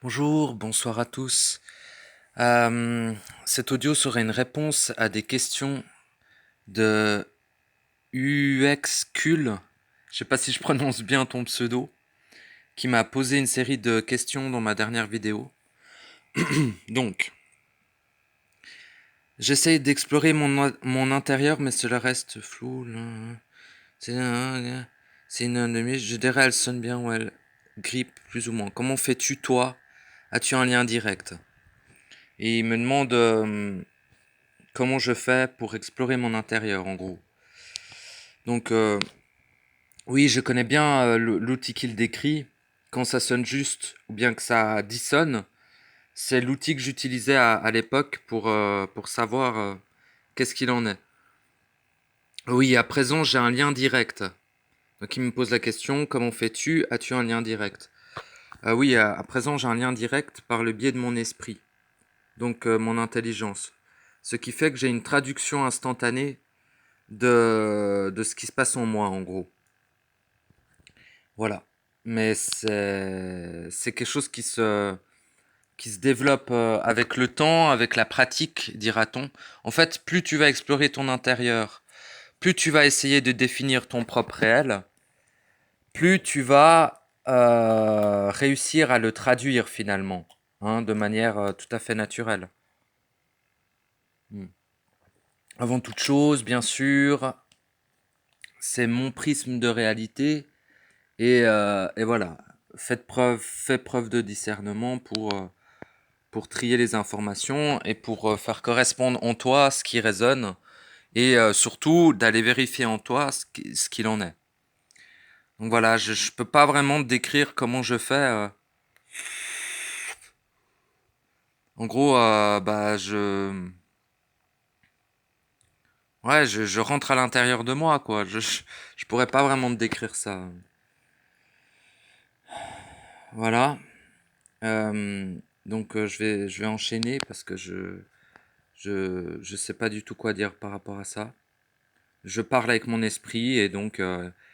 Bonjour, bonsoir à tous. Euh, Cet audio serait une réponse à des questions de UXCul, je sais pas si je prononce bien ton pseudo, qui m'a posé une série de questions dans ma dernière vidéo. Donc, j'essaye d'explorer mon intérieur, mais cela reste flou. C'est c'est une demi, je dirais elle sonne bien ou elle grippe plus ou moins. Comment fais-tu toi? As-tu un lien direct? Et il me demande comment je fais pour explorer mon intérieur, en gros. Donc, oui, je connais bien l'outil qu'il décrit. Quand ça sonne juste ou bien que ça dissonne, c'est l'outil que j'utilisais à l'époque pour savoir qu'est-ce qu'il en est. Oui, à présent, j'ai un lien direct. Donc, il me pose la question, comment fais-tu? As-tu un lien direct? Oui, à présent, j'ai un lien direct par le biais de mon esprit, donc mon intelligence. Ce qui fait que j'ai une traduction instantanée de ce qui se passe en moi, en gros. Voilà. Mais c'est quelque chose qui se développe avec le temps, avec la pratique, dira-t-on. En fait, plus tu vas explorer ton intérieur, plus tu vas essayer de définir ton propre réel, plus tu vas réussir à le traduire finalement, hein, de manière tout à fait naturelle. Hmm. Avant toute chose, bien sûr, c'est mon prisme de réalité. Et voilà, faites preuve de discernement pour trier les informations et pour faire correspondre en toi ce qui résonne et surtout d'aller vérifier en toi ce qu'il en est. Donc voilà, je peux pas vraiment te décrire comment je fais. En gros, bah je rentre à l'intérieur de moi, quoi. Je pourrais pas vraiment te décrire ça. Voilà. Donc je vais enchaîner parce que je sais pas du tout quoi dire par rapport à ça. Je parle avec mon esprit et donc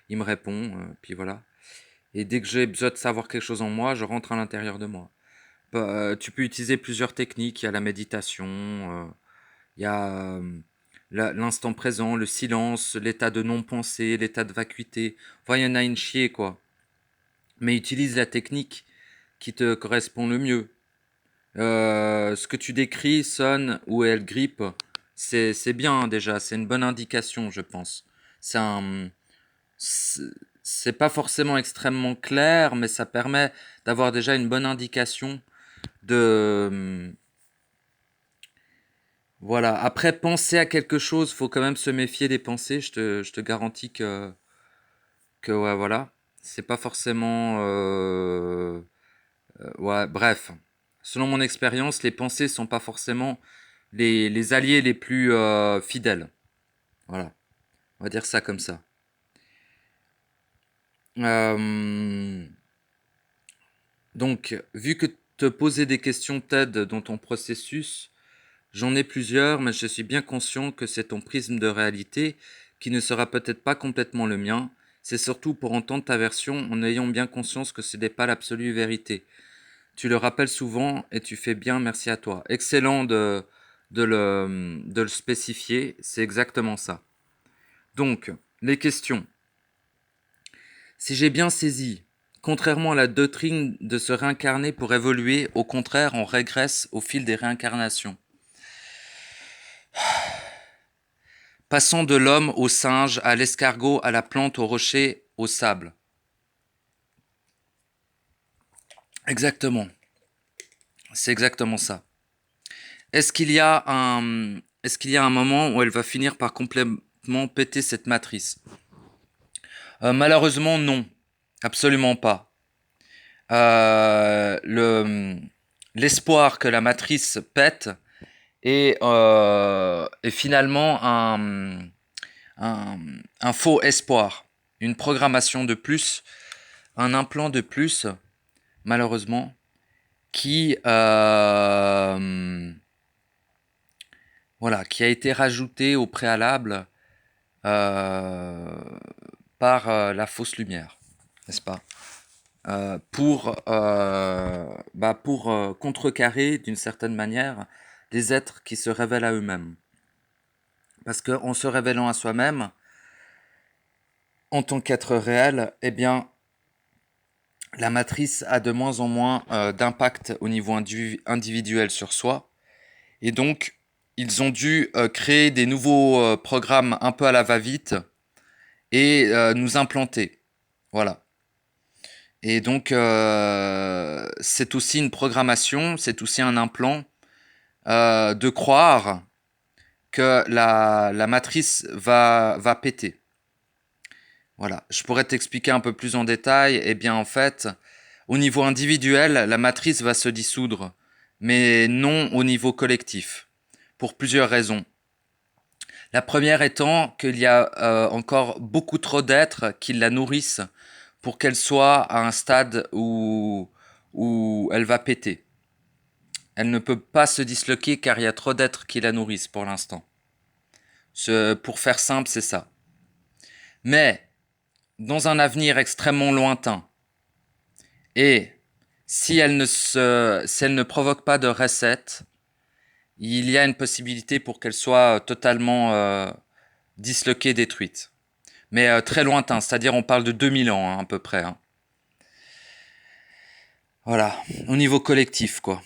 il me répond, puis voilà. Et dès que j'ai besoin de savoir quelque chose en moi, je rentre à l'intérieur de moi. Bah, tu peux utiliser plusieurs techniques. Il y a la méditation, il y a l'instant présent, le silence, l'état de non-pensée, l'état de vacuité. Enfin, il y en a une chier, quoi. Mais utilise la technique qui te correspond le mieux. Ce que tu décris sonne ou elle grippe, c'est bien déjà, c'est une bonne indication, je pense. C'est un, c'est c'est pas forcément extrêmement clair, mais ça permet d'avoir déjà une bonne indication de, voilà. Après, penser à quelque chose, faut quand même se méfier des pensées. Je te garantis que ouais, voilà, c'est pas forcément, ouais, bref. Selon mon expérience, les pensées sont pas forcément les alliés les plus fidèles. Voilà, on va dire ça comme ça. Euh, donc, vu que te poser des questions t'aide dans ton processus, j'en ai plusieurs, mais je suis bien conscient que c'est ton prisme de réalité qui ne sera peut-être pas complètement le mien. C'est surtout pour entendre ta version en ayant bien conscience que ce n'est pas l'absolue vérité. Tu le rappelles souvent et tu fais bien, merci à toi. Excellent de le spécifier, c'est exactement ça. Donc, les questions. Si j'ai bien saisi, contrairement à la doctrine de se réincarner pour évoluer, au contraire, on régresse au fil des réincarnations. Passant de l'homme au singe, à l'escargot, à la plante, au rocher, au sable. Exactement. C'est exactement ça. Est-ce qu'il y a un moment où elle va finir par complètement péter cette matrice? Malheureusement, non. Absolument pas. L'espoir que la matrice pète est finalement un, un faux espoir. Une programmation de plus, un implant de plus, malheureusement, qui, voilà, qui a été rajouté au préalable euh, par la fausse lumière, n'est-ce pas? pour contrecarrer d'une certaine manière les êtres qui se révèlent à eux-mêmes. Parce qu'en se révélant à soi-même, en tant qu'être réel, eh bien, la matrice a de moins en moins d'impact au niveau individuel sur soi. Et donc, ils ont dû créer des nouveaux programmes un peu à la va-vite et nous implanter. Voilà. Et donc, c'est aussi une programmation, c'est aussi un implant de croire que la matrice va péter. Voilà. Je pourrais t'expliquer un peu plus en détail. Eh bien, en fait, au niveau individuel, la matrice va se dissoudre, mais non au niveau collectif, pour plusieurs raisons. La première étant qu'il y a encore beaucoup trop d'êtres qui la nourrissent pour qu'elle soit à un stade où elle va péter. Elle ne peut pas se disloquer car il y a trop d'êtres qui la nourrissent pour l'instant. Pour faire simple, c'est ça. Mais, dans un avenir extrêmement lointain, et si elle ne provoque pas de reset, il y a une possibilité pour qu'elle soit totalement disloquée, détruite. Mais très lointain, c'est-à-dire on parle de 2000 ans hein, à peu près. Hein. Voilà, au niveau collectif quoi.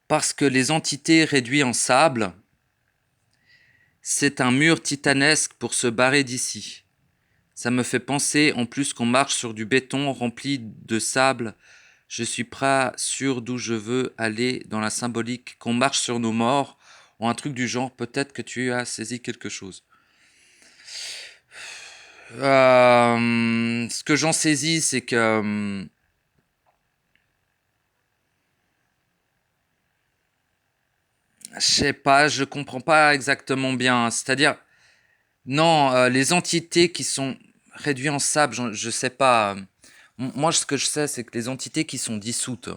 Parce que les entités réduites en sable, c'est un mur titanesque pour se barrer d'ici. Ça me fait penser en plus qu'on marche sur du béton rempli de sable. Je suis pas sûr d'où je veux aller dans la symbolique, qu'on marche sur nos morts ou un truc du genre. Peut-être que tu as saisi quelque chose. Ce que j'en saisis, c'est que je sais pas, je comprends pas exactement bien. C'est-à-dire, non, les entités qui sont réduites en sable, je sais pas. Moi, ce que je sais, c'est que les entités qui sont dissoutes,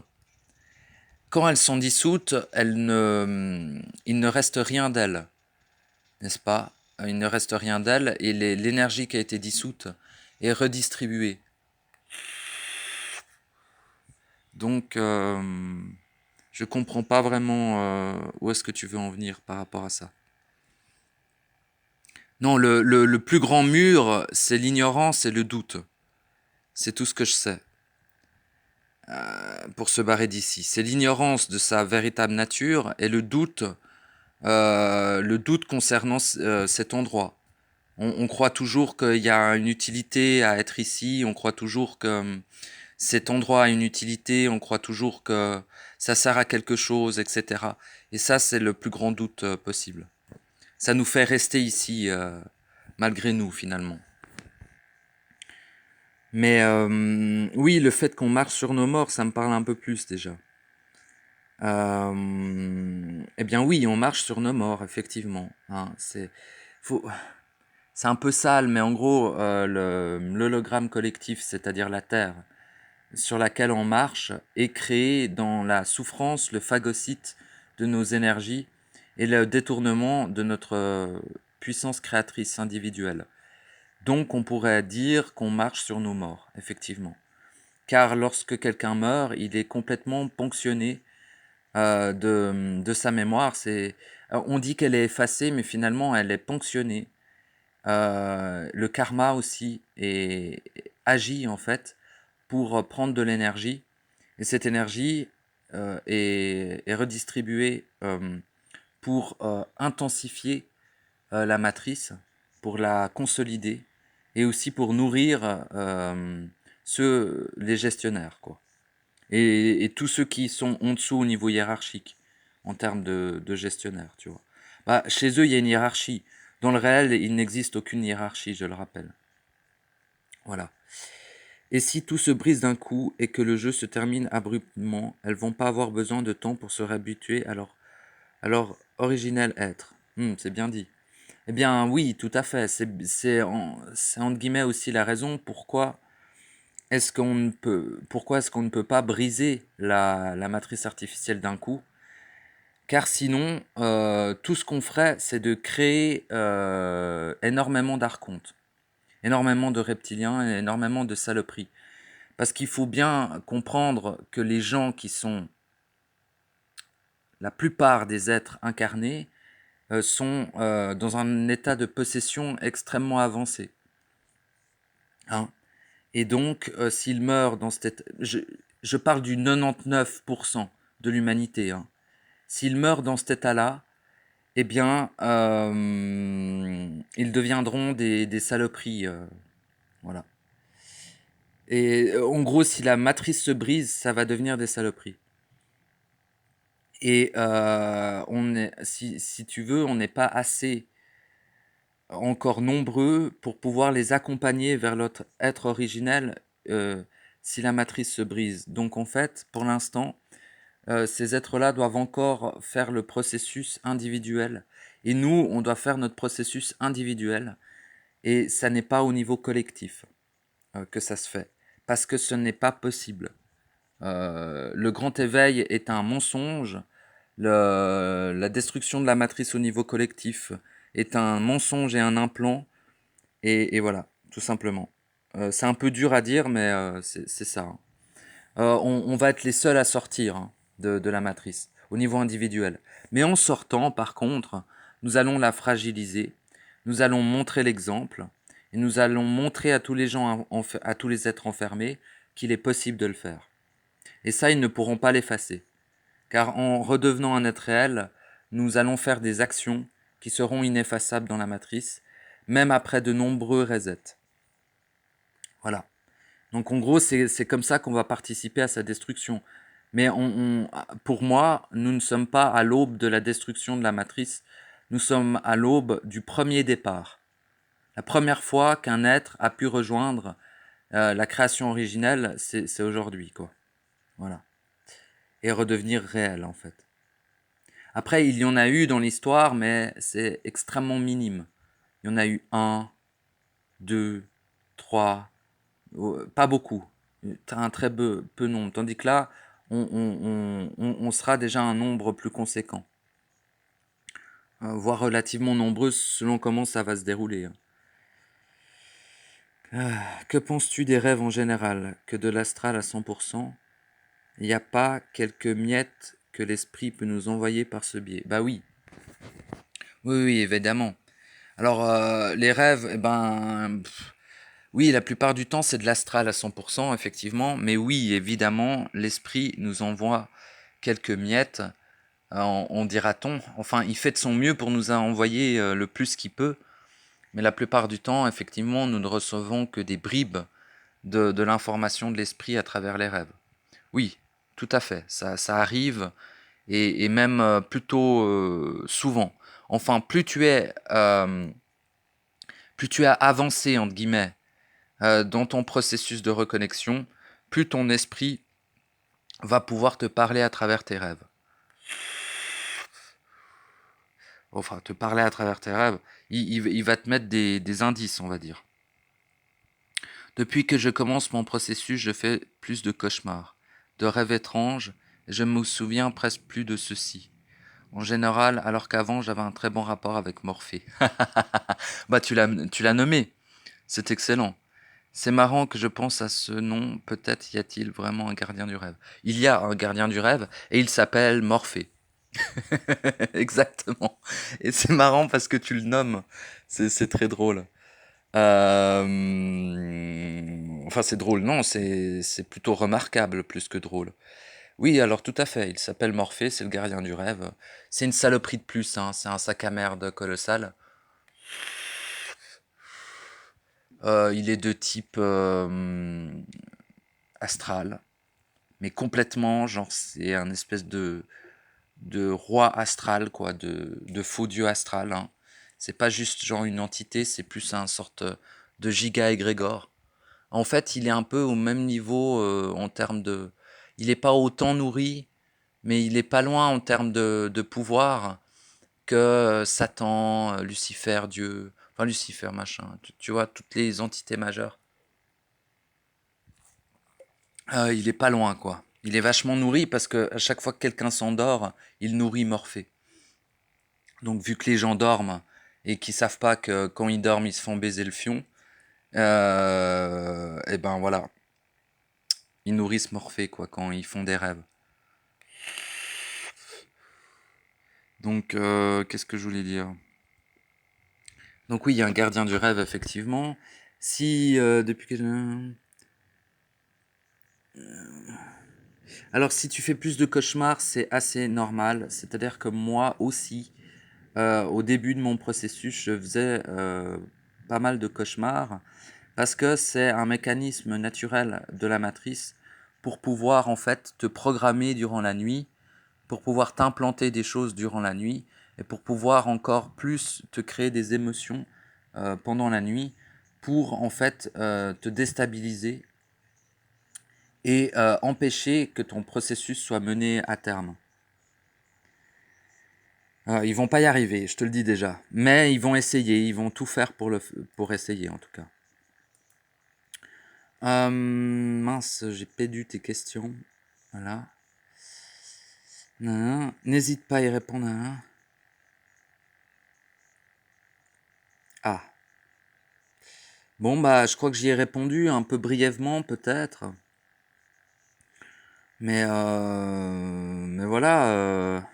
quand elles sont dissoutes, il ne reste rien d'elles, n'est-ce pas? Il ne reste rien d'elles et l'énergie qui a été dissoute est redistribuée. Donc, je comprends pas vraiment où est-ce que tu veux en venir par rapport à ça. Non, le plus grand mur, c'est l'ignorance et le doute. C'est tout ce que je sais pour se barrer d'ici. C'est l'ignorance de sa véritable nature et le doute concernant cet endroit. On croit toujours qu'il y a une utilité à être ici, on croit toujours que cet endroit a une utilité, on croit toujours que ça sert à quelque chose, etc. Et ça, c'est le plus grand doute possible. Ça nous fait rester ici, malgré nous, finalement. Mais oui, le fait qu'on marche sur nos morts, ça me parle un peu plus déjà. Eh bien oui, on marche sur nos morts, effectivement. Hein, faut, c'est un peu sale, mais en gros, l'hologramme collectif, c'est-à-dire la Terre, sur laquelle on marche, est créé dans la souffrance, le phagocyte de nos énergies et le détournement de notre puissance créatrice individuelle. Donc on pourrait dire qu'on marche sur nos morts, effectivement. Car lorsque quelqu'un meurt, il est complètement ponctionné de sa mémoire. On dit qu'elle est effacée, mais finalement elle est ponctionnée. Le karma aussi agit en fait pour prendre de l'énergie. Et cette énergie est redistribuée pour intensifier la matrice, pour la consolider et aussi pour nourrir les gestionnaires, quoi. Et tous ceux qui sont en dessous au niveau hiérarchique, en termes de gestionnaire, tu vois. Bah, chez eux, il y a une hiérarchie. Dans le réel, il n'existe aucune hiérarchie, je le rappelle. Voilà. Et si tout se brise d'un coup et que le jeu se termine abruptement, elles vont pas avoir besoin de temps pour se réhabituer alors originel être. C'est bien dit. Eh bien oui, tout à fait. C'est entre guillemets aussi la raison pourquoi est-ce qu'on ne peut pas briser la matrice artificielle d'un coup? Car sinon, tout ce qu'on ferait, c'est de créer énormément d'archontes. énormément de reptiliens et énormément de saloperies. Parce qu'il faut bien comprendre que les gens qui sont la plupart des êtres incarnés sont dans un état de possession extrêmement avancé. Hein. Et donc, s'ils meurent dans cet état... Je parle du 99% de l'humanité. Hein. S'ils meurent dans cet état-là, eh bien, ils deviendront des saloperies. Voilà. Et en gros, si la matrice se brise, ça va devenir des saloperies. Et si tu veux, on n'est pas assez encore nombreux pour pouvoir les accompagner vers notre être originel si la matrice se brise. Donc en fait, pour l'instant, ces êtres-là doivent encore faire le processus individuel. Et nous, on doit faire notre processus individuel. Et ça n'est pas au niveau collectif que ça se fait. Parce que ce n'est pas possible. Le grand éveil est un mensonge. La destruction de la matrice au niveau collectif est un mensonge et un implant. Et voilà, tout simplement. C'est un peu dur à dire, mais c'est ça. Hein. On va être les seuls à sortir hein, de la matrice, au niveau individuel. Mais en sortant, par contre, nous allons la fragiliser, nous allons montrer l'exemple, et nous allons montrer à tous les gens, à tous les êtres enfermés, qu'il est possible de le faire. Et ça, ils ne pourront pas l'effacer. Car en redevenant un être réel, nous allons faire des actions qui seront ineffaçables dans la matrice, même après de nombreux resets. Voilà. Donc en gros, c'est comme ça qu'on va participer à sa destruction. Mais pour moi, nous ne sommes pas à l'aube de la destruction de la matrice, nous sommes à l'aube du premier départ. La première fois qu'un être a pu rejoindre la création originelle, c'est aujourd'hui, quoi. Voilà. Et redevenir réel, en fait. Après, il y en a eu dans l'histoire, mais c'est extrêmement minime. Il y en a eu 1, 2, 3, pas beaucoup. Un très peu nombre. Tandis que là, on sera déjà un nombre plus conséquent. Voire relativement nombreux selon comment ça va se dérouler. Hein. Que penses-tu des rêves en général? Que de l'astral à 100%? Il n'y a pas quelques miettes que l'esprit peut nous envoyer par ce biais? Bah oui. Oui, évidemment. Alors, les rêves, eh ben, oui, la plupart du temps, c'est de l'astral à 100%, effectivement. Mais oui, évidemment, l'esprit nous envoie quelques miettes, en dira-t-on. Enfin, il fait de son mieux pour nous envoyer le plus qu'il peut. Mais la plupart du temps, effectivement, nous ne recevons que des bribes de l'information de l'esprit à travers les rêves. Oui, tout à fait. Ça arrive, et même plutôt souvent. Enfin, plus tu as avancé, entre guillemets, dans ton processus de reconnexion, plus ton esprit va pouvoir te parler à travers tes rêves. Enfin, te parler à travers tes rêves, il va te mettre des indices, on va dire. Depuis que je commence mon processus, je fais plus de cauchemars, de rêves étranges, et je me souviens presque plus de ceux-ci. En général, alors qu'avant j'avais un très bon rapport avec Morphée. Bah tu l'as nommé, c'est excellent. C'est marrant que je pense à ce nom, peut-être y a-t-il vraiment un gardien du rêve. Il y a un gardien du rêve, et il s'appelle Morphée. Exactement. Et c'est marrant parce que tu le nommes, c'est très drôle. Enfin, c'est drôle, non, c'est plutôt remarquable plus que drôle. Oui, alors tout à fait, il s'appelle Morphée, c'est le gardien du rêve. C'est une saloperie de plus, hein, c'est un sac à merde colossal. Il est de type astral, mais complètement, genre, c'est un espèce de roi astral, quoi, de faux dieu astral. Hein. C'est pas juste genre une entité, c'est plus un sorte de giga égrégore. En fait, il est un peu au même niveau en termes de... Il n'est pas autant nourri, mais il est pas loin en termes de pouvoir que Satan, Lucifer, Dieu, enfin Lucifer, machin, tu vois, toutes les entités majeures. Il est pas loin, quoi. Il est vachement nourri parce que à chaque fois que quelqu'un s'endort, il nourrit Morphée. Donc vu que les gens dorment et qu'ils savent pas que quand ils dorment, ils se font baiser le fion, Et ben voilà, ils nourrissent Morphée, quoi, quand ils font des rêves. Donc, qu'est-ce que je voulais dire? Donc oui, il y a un gardien du rêve, effectivement. Si, depuis que... Alors, si tu fais plus de cauchemars, c'est assez normal. C'est-à-dire que moi aussi, au début de mon processus, je faisais pas mal de cauchemars parce que c'est un mécanisme naturel de la matrice pour pouvoir en fait te programmer durant la nuit, pour pouvoir t'implanter des choses durant la nuit et pour pouvoir encore plus te créer des émotions pendant la nuit pour en fait te déstabiliser et empêcher que ton processus soit mené à terme. Ils vont pas y arriver, je te le dis déjà. Mais ils vont essayer, ils vont tout faire pour essayer en tout cas. Mince, j'ai perdu tes questions. Voilà. N'hésite pas à y répondre. Ah. Bon, bah, je crois que j'y ai répondu un peu brièvement, peut-être. Mais voilà.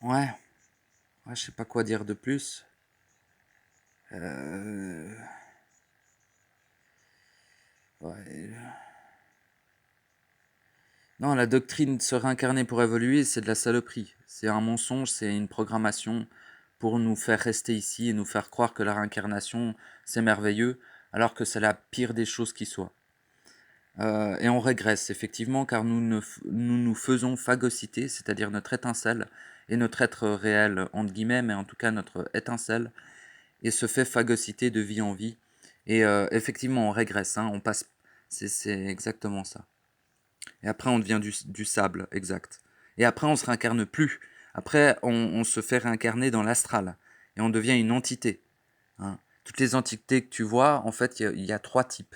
Ouais. Ouais, je sais pas quoi dire de plus. Euh, ouais. Non, la doctrine se réincarner pour évoluer, c'est de la saloperie. C'est un mensonge, c'est une programmation pour nous faire rester ici et nous faire croire que la réincarnation, c'est merveilleux, alors que c'est la pire des choses qui soit. Et on régresse, effectivement, car nous faisons phagocyter, c'est-à-dire notre étincelle et notre être réel, entre guillemets, mais en tout cas notre étincelle, et se fait phagocyter de vie en vie. Et effectivement, on régresse, hein, on passe. C'est exactement ça. Et après, on devient du sable, exact. Et après, on se réincarne plus. Après, on se fait réincarner dans l'astral. Et on devient une entité. Hein. Toutes les entités que tu vois, en fait, il y a trois types.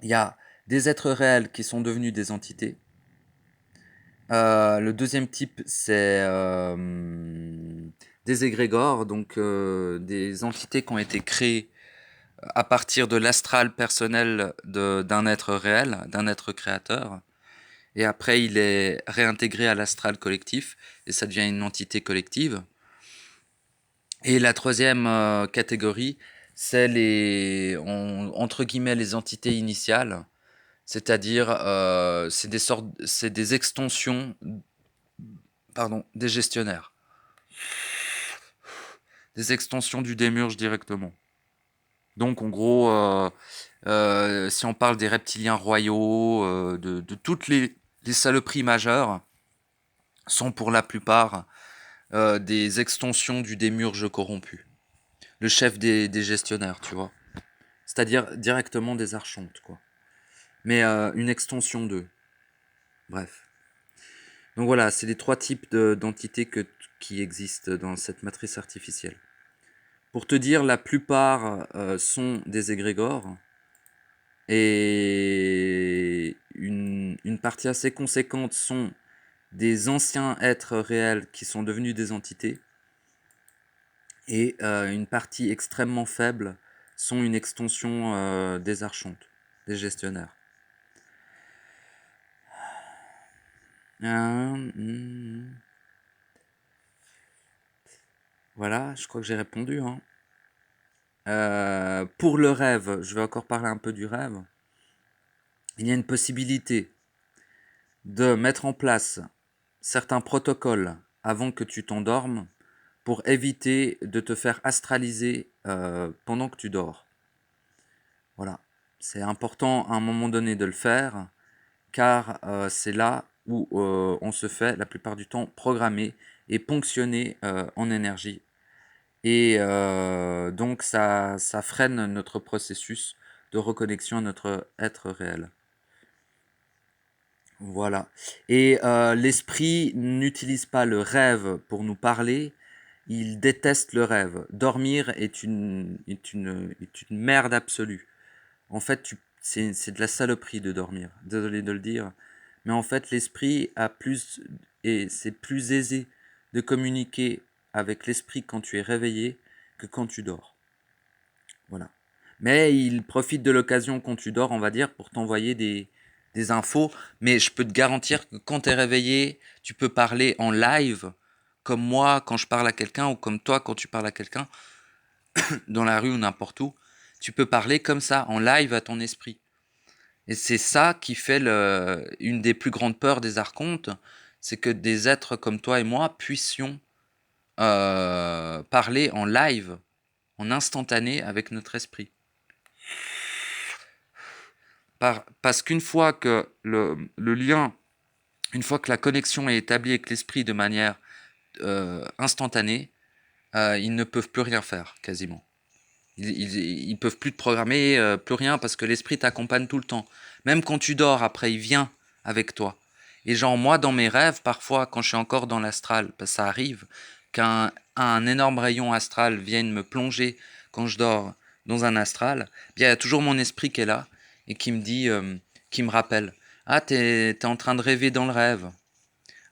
Il y a des êtres réels qui sont devenus des entités. Le deuxième type, c'est des égrégores, donc des entités qui ont été créées à partir de l'astral personnel d'un être réel, d'un être créateur. Et après, il est réintégré à l'astral collectif, et ça devient une entité collective. Et la troisième catégorie, c'est entre guillemets, les entités initiales, c'est-à-dire, c'est des extensions, pardon, des gestionnaires, des extensions du démurge directement. Donc, en gros, si on parle des reptiliens royaux, de toutes les saloperies majeures, sont pour la plupart des extensions du démurge corrompu. Le chef des gestionnaires, tu vois. C'est-à-dire directement des archontes, quoi. Mais une extension d'eux. Bref. Donc voilà, c'est les trois types d'entités qui existent dans cette matrice artificielle. Pour te dire, la plupart sont des égrégores. Et une partie assez conséquente sont des anciens êtres réels qui sont devenus des entités. Et une partie extrêmement faible sont une extension des archontes, des gestionnaires. Voilà, je crois que j'ai répondu. Hein. Pour le rêve, je vais encore parler un peu du rêve. Il y a une possibilité de mettre en place certains protocoles avant que tu t'endormes pour éviter de te faire astraliser pendant que tu dors. Voilà. C'est important à un moment donné de le faire car c'est là où on se fait la plupart du temps programmer et ponctionner en énergie. Et donc ça freine notre processus de reconnexion à notre être réel. Voilà. Et l'esprit n'utilise pas le rêve pour nous parler, il déteste le rêve. Dormir est une merde absolue. En fait, c'est de la saloperie de dormir. Désolé de le dire. Mais en fait, l'esprit a plus... Et c'est plus aisé de communiquer avec l'esprit quand tu es réveillé que quand tu dors. Voilà. Mais il profite de l'occasion quand tu dors, on va dire, pour t'envoyer des infos. Mais je peux te garantir que quand tu es réveillé, tu peux parler en live, comme moi quand je parle à quelqu'un, ou comme toi quand tu parles à quelqu'un, dans la rue ou n'importe où. Tu peux parler comme ça, en live à ton esprit. Et c'est ça qui fait une des plus grandes peurs des archontes, c'est que des êtres comme toi et moi puissions parler en live, en instantané avec notre esprit. Parce qu'une fois que le lien, une fois que la connexion est établie avec l'esprit de manière instantanée, ils ne peuvent plus rien faire, quasiment. Ils peuvent plus te programmer, plus rien, parce que l'esprit t'accompagne tout le temps. Même quand tu dors, après, il vient avec toi. Et genre, moi, dans mes rêves, parfois, quand je suis encore dans l'astral, parce que ça arrive, qu'un énorme rayon astral vienne me plonger quand je dors dans un astral, bien, il y a toujours mon esprit qui est là, et qui me dit, qui me rappelle, ah, t'es en train de rêver dans le rêve.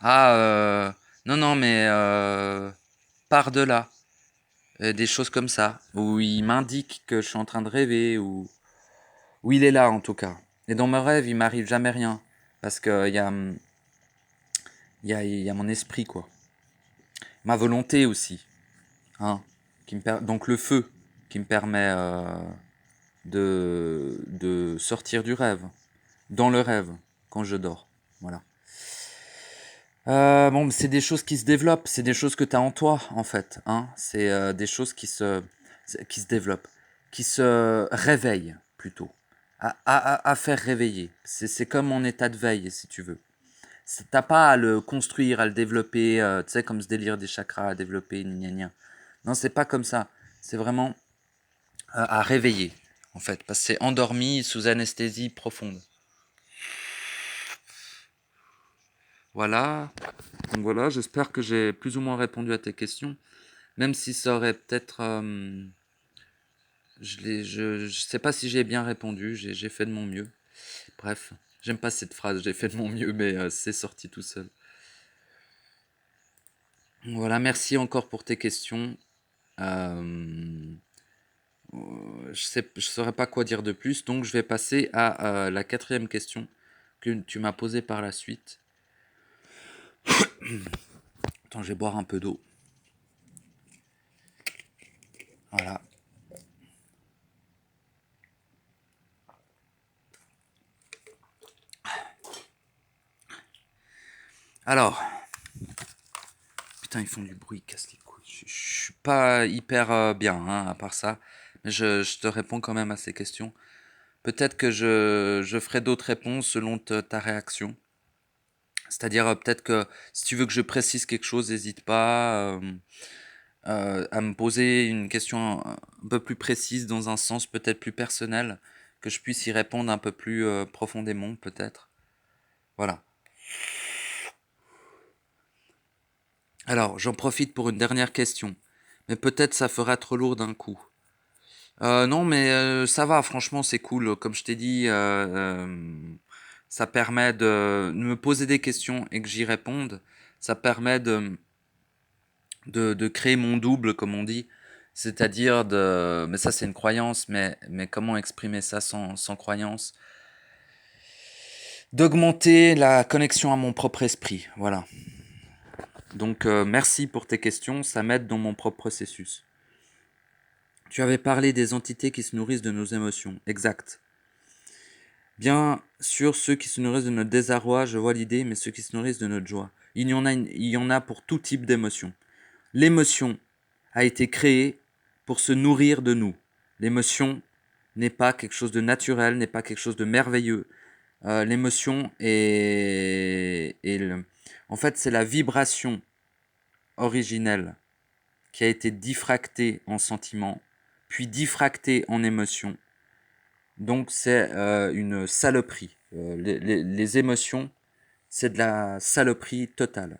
Ah, non, non, mais pars de là. Des choses comme ça, où il m'indique que je suis en train de rêver, ou il est là en tout cas. Et dans mes rêves, il m'arrive jamais rien, parce que il y a mon esprit, quoi. Ma volonté aussi, hein, donc le feu, qui me permet de sortir du rêve, dans le rêve, quand je dors. Voilà. Bon, c'est des choses qui se développent, c'est des choses que tu as en toi, en fait. Hein. C'est des choses qui se développent, qui se réveillent, plutôt. À faire réveiller. C'est comme en état de veille, si tu veux. T'as pas à le construire, à le développer, tu sais, comme ce délire des chakras, à développer, gna gna. Non, c'est pas comme ça. C'est vraiment à réveiller, en fait, parce que c'est endormi sous anesthésie profonde. Voilà. Donc voilà, j'espère que j'ai plus ou moins répondu à tes questions. Même si ça aurait peut-être... je sais pas si j'ai bien répondu, j'ai fait de mon mieux. Bref, j'aime pas cette phrase, j'ai fait de mon mieux, mais c'est sorti tout seul. Voilà, merci encore pour tes questions. Euh, je saurais pas quoi dire de plus, donc je vais passer à la quatrième question que tu m'as posée par la suite. Attends, je vais boire un peu d'eau. Voilà. Alors, putain, ils font du bruit, ils cassent les couilles. Je suis pas hyper bien, hein, à part ça. Mais je te réponds quand même à ces questions. Peut-être que je ferai d'autres réponses selon ta réaction. C'est-à-dire, peut-être que si tu veux que je précise quelque chose, n'hésite pas à me poser une question un peu plus précise, dans un sens peut-être plus personnel, que je puisse y répondre un peu plus profondément, peut-être. Voilà. Alors, j'en profite pour une dernière question. Mais peut-être ça fera trop lourd d'un coup. Non, mais ça va, franchement, c'est cool. Comme je t'ai dit, ça permet de me poser des questions et que j'y réponde. Ça permet de créer mon double, comme on dit. C'est-à-dire de... Mais ça, c'est une croyance, mais comment exprimer ça sans croyance? D'augmenter la connexion à mon propre esprit. Voilà. Donc, merci pour tes questions. Ça m'aide dans mon propre processus. Tu avais parlé des entités qui se nourrissent de nos émotions. Exact. Bien sûr, ceux qui se nourrissent de notre désarroi, je vois l'idée, mais ceux qui se nourrissent de notre joie. Il y en a pour tout type d'émotion. L'émotion a été créée pour se nourrir de nous. L'émotion n'est pas quelque chose de naturel, n'est pas quelque chose de merveilleux. L'émotion en fait, c'est la vibration originelle qui a été diffractée en sentiment, puis diffractée en émotion. Donc c'est une saloperie. Les émotions, c'est de la saloperie totale.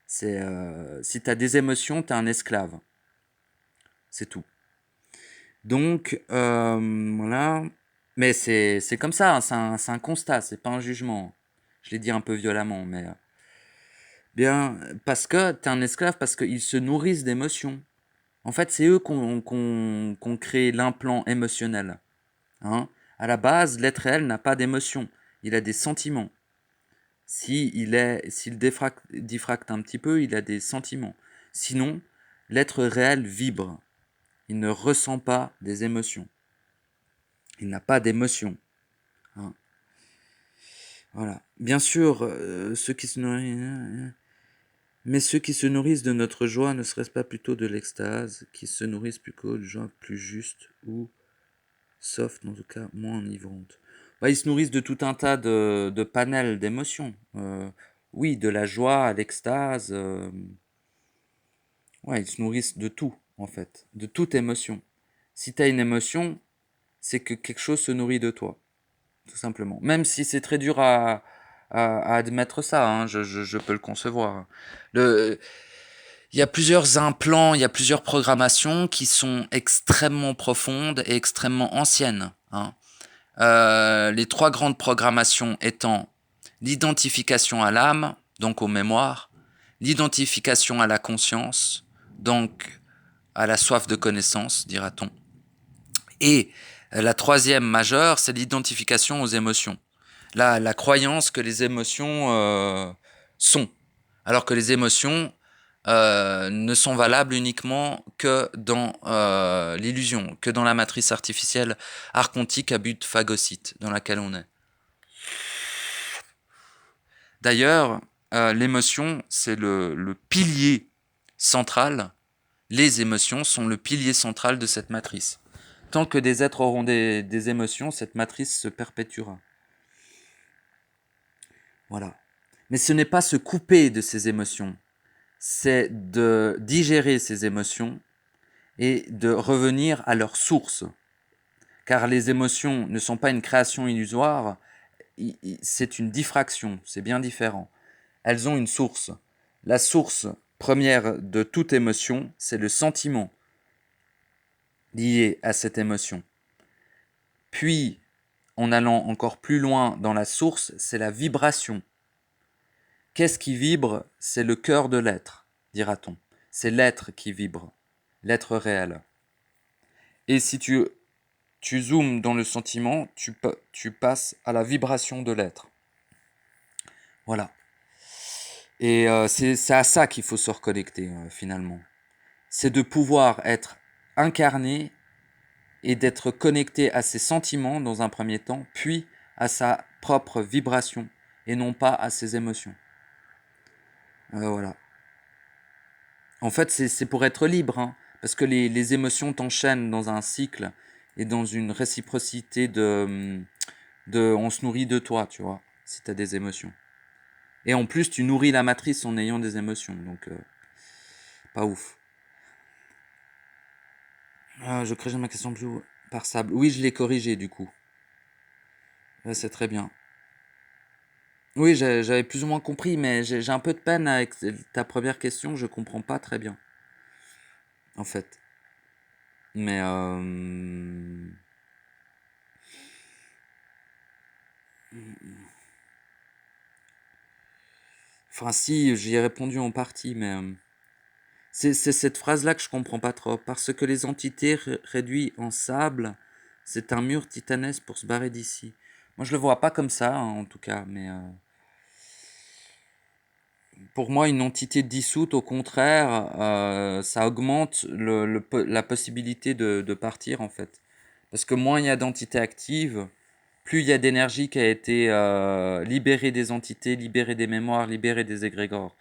Si tu as des émotions, tu es un esclave. C'est tout. Donc, voilà. Mais c'est comme ça, hein, c'est un constat, c'est pas un jugement. Je l'ai dit un peu violemment, mais bien, parce que tu es un esclave, parce qu'ils se nourrissent d'émotions. En fait, c'est eux qu'on crée l'implant émotionnel. Hein. À la base, l'être réel n'a pas d'émotion. Il a des sentiments. S'il diffracte un petit peu, il a des sentiments. Sinon, l'être réel vibre. Il ne ressent pas des émotions. Il n'a pas d'émotions. Hein. Voilà. Bien sûr, ceux qui se nourrissent... Mais ceux qui se nourrissent de notre joie ne serait-ce pas plutôt de l'extase, qui se nourrissent plutôt de joie plus juste ou soft, en tout cas moins enivrante. Ils se nourrissent de tout un tas de panels d'émotions. Oui, de la joie à l'extase. Ouais, ils se nourrissent de tout, en fait, de toute émotion. Si tu as une émotion, c'est que quelque chose se nourrit de toi, tout simplement. Même si c'est très dur à admettre ça, hein, je peux le concevoir. Le, Il y a plusieurs implants, il y a plusieurs programmations qui sont extrêmement profondes et extrêmement anciennes. Hein. Les trois grandes programmations étant l'identification à l'âme, donc aux mémoires, l'identification à la conscience, donc à la soif de connaissance, dira-t-on, et la troisième majeure, c'est l'identification aux émotions. La croyance que les émotions sont, alors que les émotions ne sont valables uniquement que dans l'illusion, que dans la matrice artificielle archontique à but phagocyte dans laquelle on est. D'ailleurs, l'émotion, c'est le pilier central. Les émotions sont le pilier central de cette matrice. Tant que des êtres auront des émotions, cette matrice se perpétuera. Voilà. Mais ce n'est pas se couper de ces émotions, c'est de digérer ces émotions et de revenir à leur source. Car les émotions ne sont pas une création illusoire, c'est une diffraction, c'est bien différent. Elles ont une source. La source première de toute émotion, c'est le sentiment lié à cette émotion. Puis, en allant encore plus loin dans la source, c'est la vibration. Qu'est-ce qui vibre? C'est le cœur de l'être, dira-t-on. C'est l'être qui vibre, l'être réel. Et si tu zoomes dans le sentiment, tu passes à la vibration de l'être. Voilà. Et c'est à ça qu'il faut se reconnecter, finalement. C'est de pouvoir être incarné et d'être connecté à ses sentiments dans un premier temps, puis à sa propre vibration, et non pas à ses émotions. Voilà. En fait, c'est pour être libre, hein, parce que les émotions t'enchaînent dans un cycle et dans une réciprocité on se nourrit de toi, tu vois, si tu as des émotions. Et en plus, tu nourris la matrice en ayant des émotions, donc pas ouf. Je crée ma question plus par sable. Oui, je l'ai corrigé du coup. C'est très bien. Oui, j'avais plus ou moins compris, mais j'ai un peu de peine avec ta première question, je comprends pas très bien, en fait. Mais enfin si, j'y ai répondu en partie, mais c'est cette phrase-là que je comprends pas trop. Parce que les entités réduits en sable, c'est un mur titanesque pour se barrer d'ici. Moi, je le vois pas comme ça, hein, en tout cas, mais pour moi, une entité dissoute, au contraire, ça augmente la possibilité de partir, en fait. Parce que moins il y a d'entités actives, plus il y a d'énergie qui a été libérée des entités, libérée des mémoires, libérée des égrégores,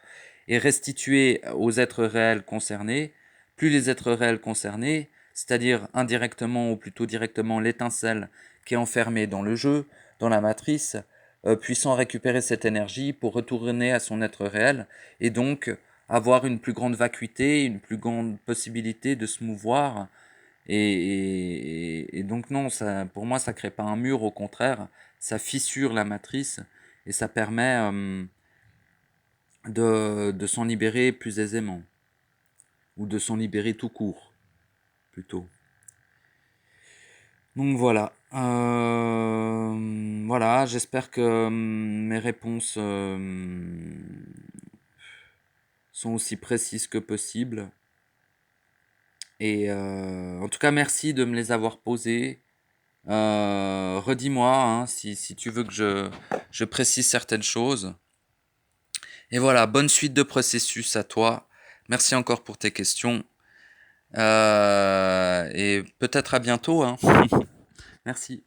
et restituée aux êtres réels concernés, plus les êtres réels concernés, c'est-à-dire indirectement ou plutôt directement l'étincelle qui est enfermée dans le jeu, dans la matrice, puissant récupérer cette énergie pour retourner à son être réel, et donc avoir une plus grande vacuité, une plus grande possibilité de se mouvoir, et donc non, ça, pour moi, ça crée pas un mur, au contraire, ça fissure la matrice et ça permet de s'en libérer plus aisément, ou de s'en libérer tout court, plutôt. Donc voilà. Voilà, j'espère que mes réponses sont aussi précises que possible. Et en tout cas, merci de me les avoir posées. Redis-moi hein, si tu veux que je précise certaines choses. Et voilà, bonne suite de processus à toi. Merci encore pour tes questions. Et peut-être à bientôt, hein. Merci.